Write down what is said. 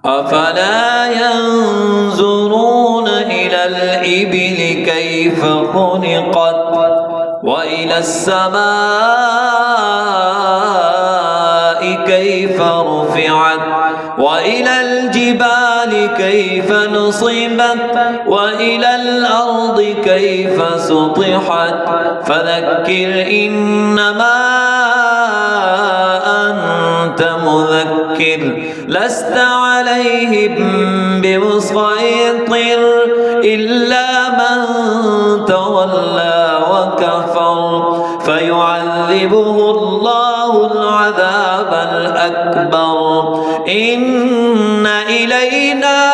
أفلا ينظرون إلى الإبل كيف خلقت وإلى السماء كيف رفعت وإلى الجبال كيف نصبت وإلى الأرض كيف سطحت فذكر إنما أنت مذكر لست عليهم بمسيطر إلا من تولى وكفر فيعذبه الله العذاب الأكبر إن إلينا